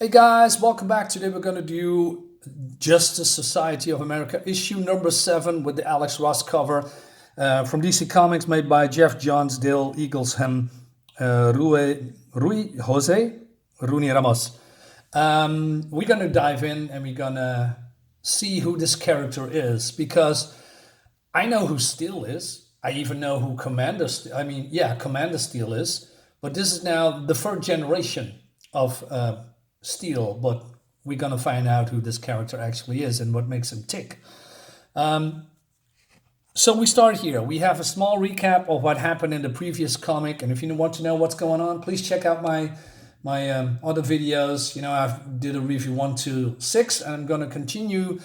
Hey guys, welcome back. Today we're going to do Justice Society of America, issue number 7 with the Alex Ross cover from DC Comics, made by Geoff Johns, Dale Eaglesham, Rui Jose, Rooney Ramos. We're going to dive in and we're going to see who this character is, because I know who Steel is. I even know who Commander Steel is. But this is now the third generation of Steel, but we're gonna find out who this character actually is and what makes him tick. So we start here. We have a small recap of what happened in the previous comic, and if you want to know what's going on, please check out my other videos. I did a review 1 to 6, and I'm gonna continue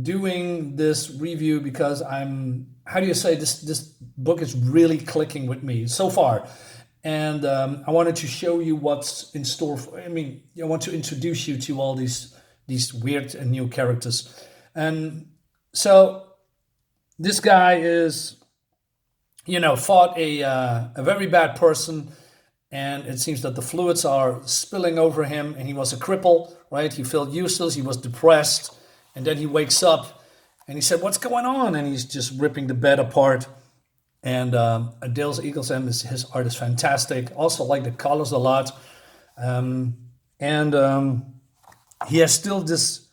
doing this review because this book is really clicking with me so far. And I wanted to show you what's in store. I want to introduce you to all these weird and new characters. And so this guy is, fought a very bad person, and it seems that the fluids are spilling over him, and he was a cripple, right? He felt useless, he was depressed, and then he wakes up, and he said, "What's going on?" And he's just ripping the bed apart. And Dale Eaglesham, his art is fantastic. Also like the colors a lot. He has still this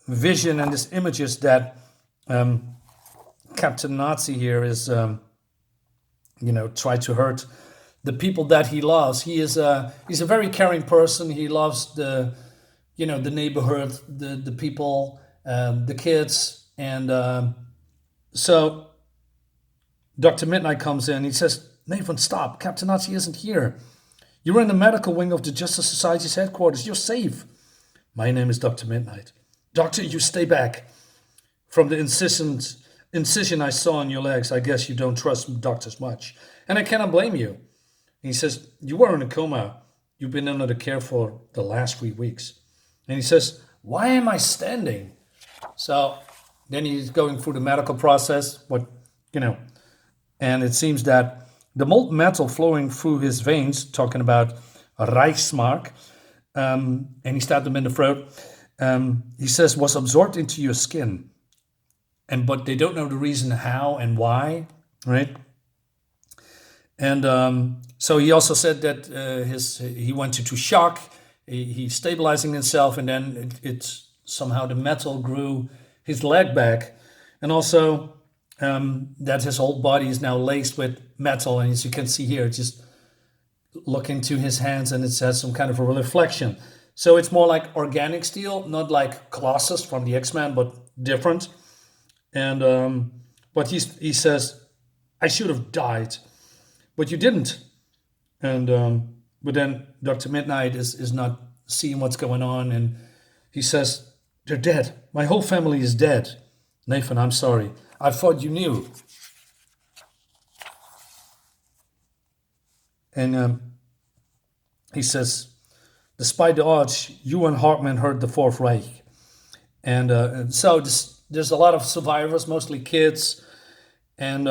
vision and this images that Captain Nazi here is, try to hurt the people that he loves. He's a very caring person. He loves the neighborhood, the people, the kids. And so Dr. Mid-Nite comes in. He says, "Nathan, stop. Captain Nazi isn't here. You're in the medical wing of the Justice Society's headquarters. You're safe." "My name is Dr. Mid-Nite." "Doctor, you stay back. From the incision I saw in your legs, I guess you don't trust doctors much. And I cannot blame you." And he says, "You were in a coma. You've been under the care for the last 3 weeks." And he says, "Why am I standing?" So then he's going through the medical process, and it seems that the molten metal flowing through his veins, talking about a Reichsmark, and he stabbed him in the throat, he says, was absorbed into your skin. But they don't know the reason how and why, right? And so he also said that he went into shock, he's stabilizing himself, and then it's somehow the metal grew his leg back. And also that his whole body is now laced with metal, and as you can see here, just look into his hands and it has some kind of a reflection. So it's more like organic steel, not like Colossus from the X-Men, but different. And but he says, "I should have died, but you didn't." And but then Dr. Mid-Nite is not seeing what's going on, and he says, "They're dead. My whole family is dead. Nathan, I'm sorry. I thought you knew." And he says, "Despite the odds, you and Hartman heard the Fourth Reich." And so there's a lot of survivors, mostly kids. And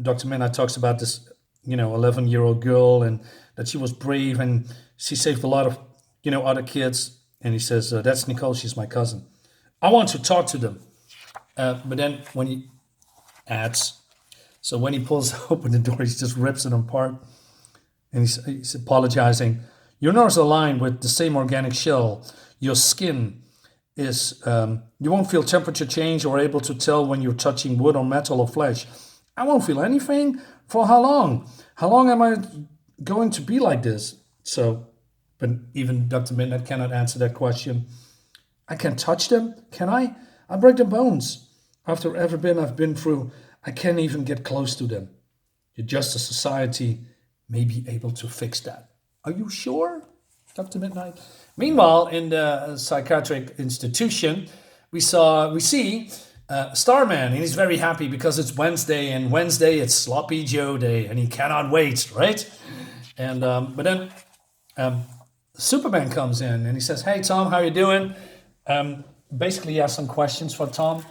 Dr. Mid-Nite talks about this, 11-year-old girl, and that she was brave and she saved a lot of, other kids. And he says, "That's Nicole. She's my cousin. I want to talk to them." But then when he adds, so when he pulls open the door, he just rips it apart. And he's apologizing. "Your nerves are aligned with the same organic shell. Your skin is, you won't feel temperature change or able to tell when you're touching wood or metal or flesh." "I won't feel anything? For how long? How long am I going to be like this?" But even Dr. Mid-Nite cannot answer that question. "I can touch them, can I? I break their bones. After everything I've been through, I can't even get close to them. The Justice Society may be able to fix that." "Are you sure, Dr. Mid-Nite?" Meanwhile, in the psychiatric institution, we see Starman, and he's very happy because it's Wednesday, and Wednesday it's Sloppy Joe Day, and he cannot wait, right? And but then Superman comes in, and he says, "Hey, Tom, how you doing?" Basically, he has some questions for Tom.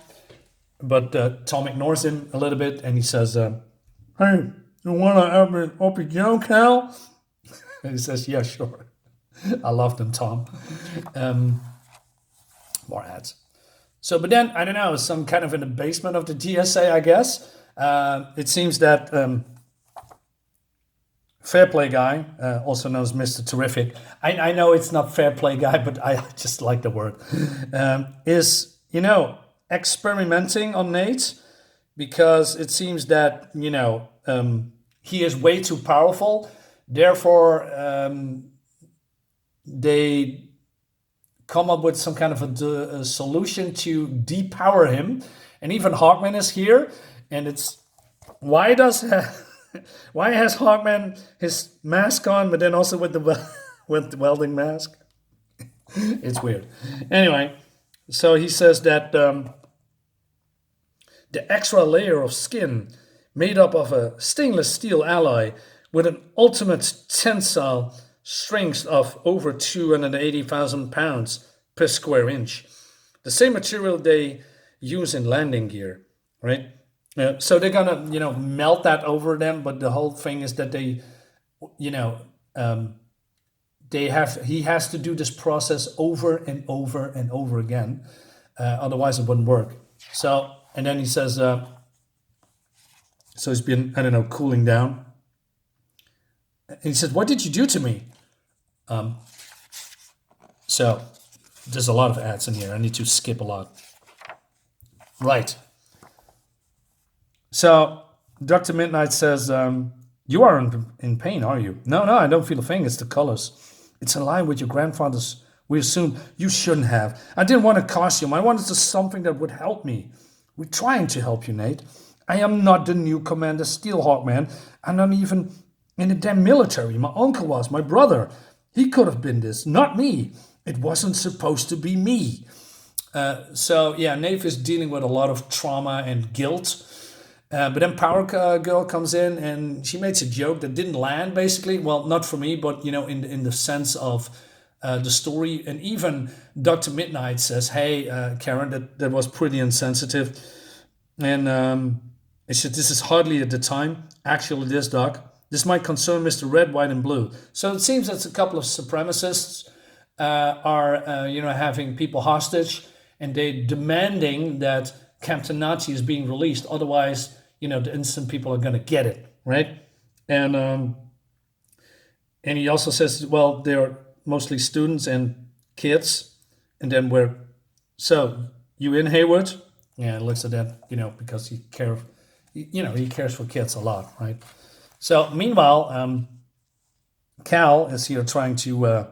But Tom ignores him a little bit, and he says, "Hey, you want to have an OPGO, Cal?" And he says, "Yeah, sure." I love them, Tom. Um, More ads. So, but then I don't know, some kind of in the basement of the GSA, I guess. It seems that Fair Play Guy, also known as Mr. Terrific. I know it's not Fair Play Guy, but I just like the word. Is experimenting on Nate because it seems that he is way too powerful. Therefore, they come up with some kind of a solution to depower him. And even Hawkman is here, and it's why does why has Hawkman his mask on, but then also with the with the welding mask? It's weird. Anyway, so he says that the extra layer of skin made up of a stainless steel alloy with an ultimate tensile strength of over 280,000 pounds per square inch. The same material they use in landing gear, right? So they're gonna, melt that over them. But the whole thing is that they, he has to do this process over and over and over again. Otherwise, it wouldn't work. So, and then he says, so he's been, cooling down. And he says, "What did you do to me?" So there's a lot of ads in here. I need to skip a lot. Right. So Dr. Mid-Nite says, "You aren't in pain, are you?" No, I don't feel a thing. It's the colors. It's in line with your grandfather's. We assumed you shouldn't have. I didn't want a costume. I wanted something that would help me. We're trying to help you, Nate. I am not the new Commander Steelhawk, man. I'm not even in the damn military. My uncle was, my brother. He could have been this, not me. It wasn't supposed to be me. So Nate is dealing with a lot of trauma and guilt. But then Power Girl comes in and she makes a joke that didn't land, basically. Well, not for me, but in the sense of the story. And even Dr. Mid-Nite says, "Hey, Karen, that was pretty insensitive." And it said, "This is hardly at the time. Actually, this, Doc. This might concern Mr. Red, White, and Blue." So it seems that a couple of supremacists are having people hostage, and they're demanding that Captain Nazi is being released. Otherwise, the innocent people are going to get it, right? And he also says, well, they're mostly students and kids. And then so you in, Heywood? Yeah, it looks at that, because he cares for kids a lot, right? So meanwhile, Cal is here trying to,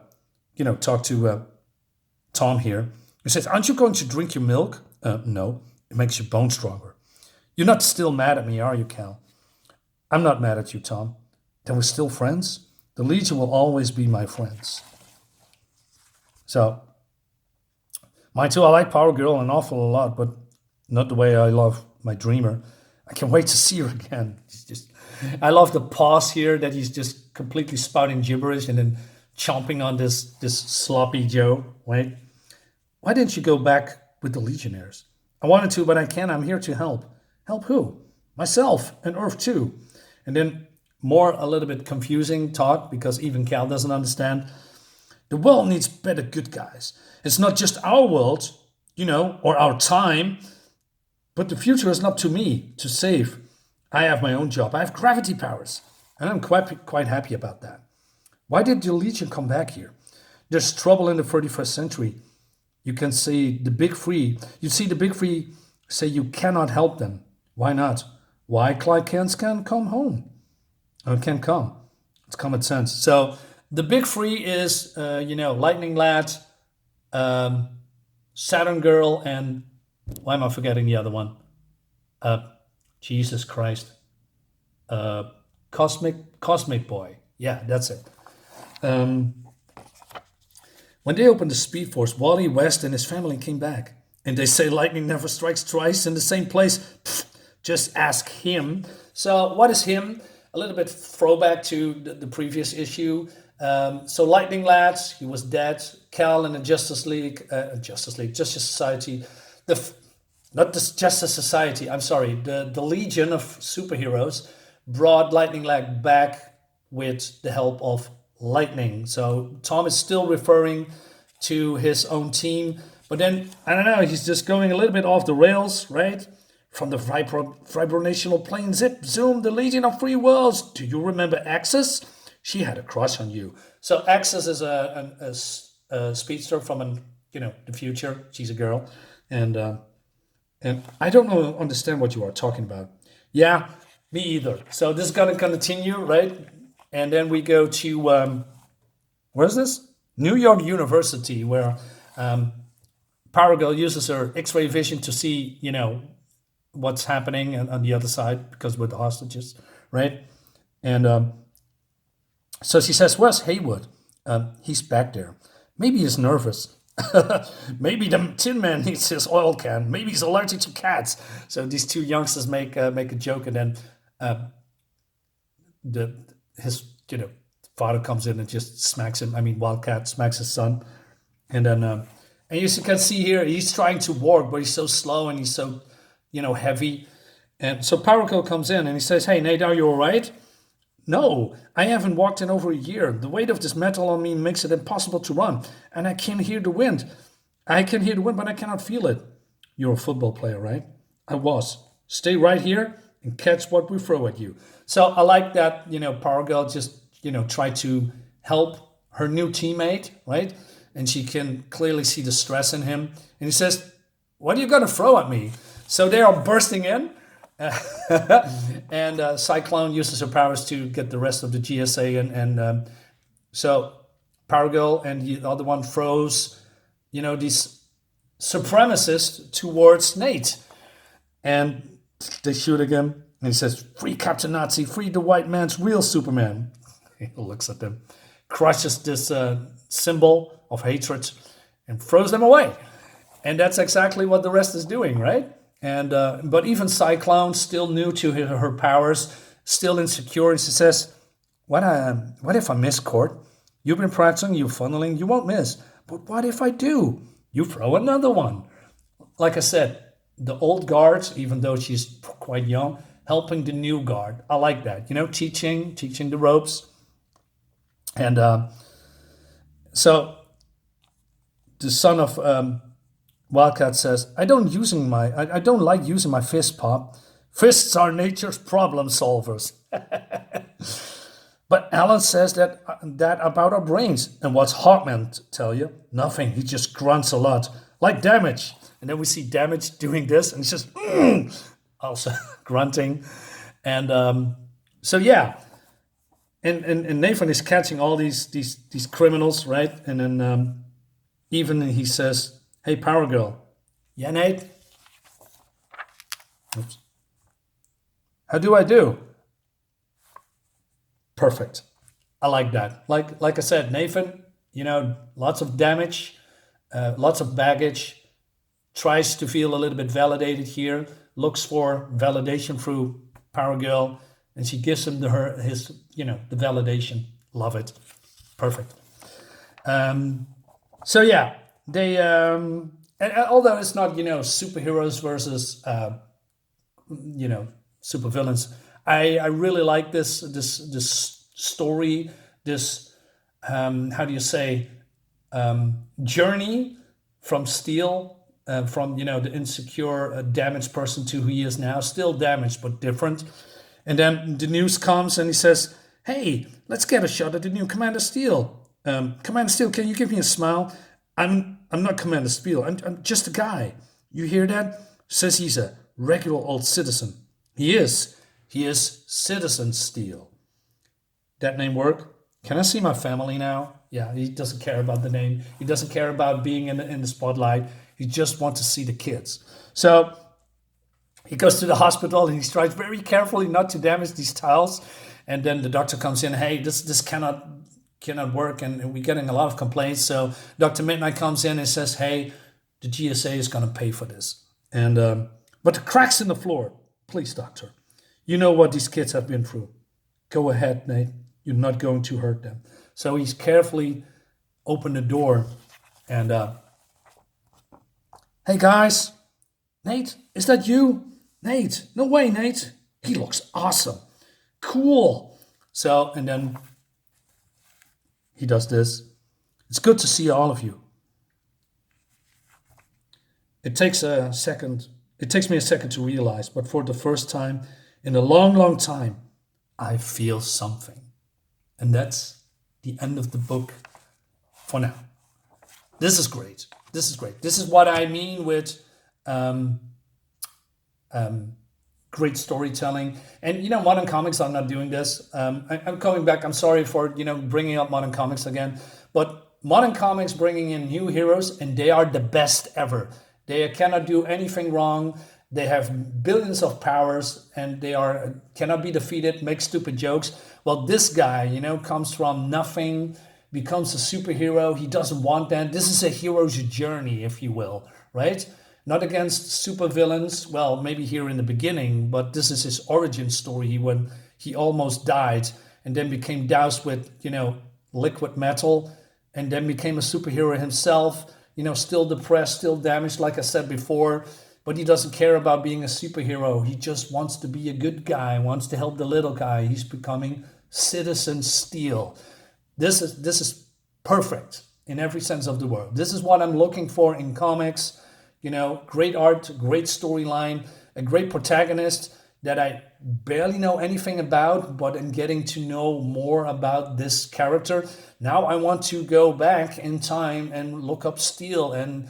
talk to Tom here. He says, "Aren't you going to drink your milk?" No, it makes your bones stronger. You're not still mad at me, are you, Cal? I'm not mad at you, Tom. Then we're still friends? The Legion will always be my friends. So, mine too, I like Power Girl an awful lot, but not the way I love my Dreamer. I can't wait to see her again. I love the pause here that he's just completely spouting gibberish and then chomping on this sloppy Joe, right? Why didn't you go back with the Legionnaires? I wanted to, but I can't. I'm here to help. Help who? Myself and Earth too. And then a little bit confusing talk because even Cal doesn't understand. The world needs better good guys. It's not just our world, or our time, but the future is up to me to save. I have my own job. I have gravity powers, and I'm quite happy about that. Why did the Legion come back here? There's trouble in the 31st century. You can see the big three. You see the big three say you cannot help them. Why not? Why Clyde can come home? Or can come. It's common sense. So the big three is, Lightning Lad, Saturn Girl, and why am I forgetting the other one? Jesus Christ. Cosmic Boy. Yeah, that's it. When they opened the Speed Force, Wally West and his family came back. And they say lightning never strikes twice in the same place. Pfft, just ask him. So what is him? A little bit throwback to the previous issue. So Lightning Lads, he was dead. Cal in the Justice Society. Not the Justice Society, I'm sorry. The Legion of Superheroes brought Lightning Lad back with the help of lightning. So Tom is still referring to his own team, but then I don't know. He's just going a little bit off the rails, right? From the vibrational plane, zip, zoom, the Legion of Free Worlds. Do you remember Axis? She had a crush on you. So Axis is a speedster from the future. She's a girl, and I don't understand what you are talking about. Yeah, me either. So this is gonna continue, right? And then we go to where's this? New York University, where Power Girl uses her X-ray vision to see, what's happening on the other side because we're the hostages, right? And so she says, "Where's Heywood? He's back there. Maybe he's nervous. Maybe the Tin Man needs his oil can. Maybe he's allergic to cats." So these two youngsters make a joke, and then his father comes in and just smacks him. I mean, Wildcat smacks his son, and then and you can see here he's trying to walk, but he's so slow and he's so heavy. And so Power Girl comes in and he says, "Hey, Nate, are you all right?" "No, I haven't walked in over a year. The weight of this metal on me makes it impossible to run, and I can hear the wind. I can hear the wind, but I cannot feel it." "You're a football player, right?" "I was. Stay right here and catch what we throw at you." So I like that, Power Girl just, try to help her new teammate, right? And she can clearly see the stress in him. And he says, "What are you going to throw at me?" So they are bursting in. And Cyclone uses her powers to get the rest of the GSA. And so Power Girl and the other one throws, these supremacists towards Nate. And they shoot again. And he says, "Free Captain Nazi, free the white man's real Superman." He looks at them, crushes this symbol of hatred, and throws them away. And that's exactly what the rest is doing, right? And but even Cyclone, still new to her powers, still insecure, and she says, what if I miss, Court? You've been practicing, you funneling, you won't miss. But what if I do? You throw another one." Like I said, the old guard, even though she's quite young, helping the new guard. I like that, teaching the ropes. And so the son of Wildcat says, I don't like using my fist, Pop. Fists are nature's problem solvers." "But Alan says that about our brains. And what's Hawkman tell you?" "Nothing. He just grunts a lot. Like Damage." And then we see Damage doing this, and he's just also grunting. And so yeah. And Nathan is catching all these criminals, right? And then even he says, "Hey, Power Girl." "Yeah, Nate?" "Oops. How do I do?" Perfect. I like that. Like I said, Nathan, lots of damage, lots of baggage, tries to feel a little bit validated here, looks for validation through Power Girl, and she gives him his the validation. Love it. Perfect. So yeah, they and although it's not superheroes versus supervillains, I really like this story, this how do you say journey from Steel, from the insecure, damaged person to who he is now, still damaged but different. And then the news comes and he says, "Hey, let's get a shot at the new Commander Steel. Commander Steel, can you give me a smile? I'm not Commander Steel. I'm just a guy. You hear that? Says he's a regular old citizen. He is. He is Citizen Steel." That name work? Can I see my family now? Yeah, he doesn't care about the name. He doesn't care about being in the spotlight. He just wants to see the kids. So he goes to the hospital and he tries very carefully not to damage these tiles. And then the doctor comes in, "Hey, this cannot work," and we're getting a lot of complaints. So Dr. Mid-Nite comes in and says, "Hey, the GSA is going to pay for this." And but the cracks in the floor, please, doctor. You know what these kids have been through. Go ahead, Nate. You're not going to hurt them. So he's carefully opened the door and, "Hey guys, Nate, is that you? Nate, no way, Nate. He looks awesome. Cool." So, and then he does this. It's good to see all of you. It takes me a second to realize, but for the first time in a long, long time, I feel something. And that's the end of the book for now. This is great. This is great. This is what I mean with great storytelling. And, modern comics are not doing this. I'm coming back. I'm sorry for, bringing up modern comics again. But modern comics bringing in new heroes, and they are the best ever. They cannot do anything wrong. They have billions of powers, and they cannot be defeated, make stupid jokes. Well, this guy, comes from nothing, becomes a superhero. He doesn't want that. This is a hero's journey, if you will, right? Not against supervillains. Well, maybe here in the beginning, but this is his origin story when he almost died and then became doused with, liquid metal and then became a superhero himself, still depressed, still damaged, like I said before. But he doesn't care about being a superhero. He just wants to be a good guy, wants to help the little guy. He's becoming Citizen Steel. This is perfect in every sense of the word. This is what I'm looking for in comics. Great art, great storyline, a great protagonist that I barely know anything about, but in getting to know more about this character, now I want to go back in time and look up Steel and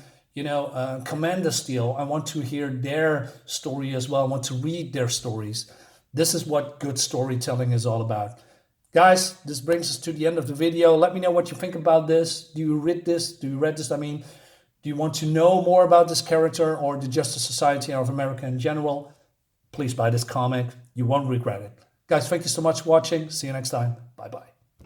Commander Steel. I want to hear their story as well. I want to read their stories. This is what good storytelling is all about. Guys, this brings us to the end of the video. Let me know what you think about this. Do you read this? Do you want to know more about this character or the Justice Society of America in general? Please buy this comic. You won't regret it. Guys, thank you so much for watching. See you next time. Bye-bye.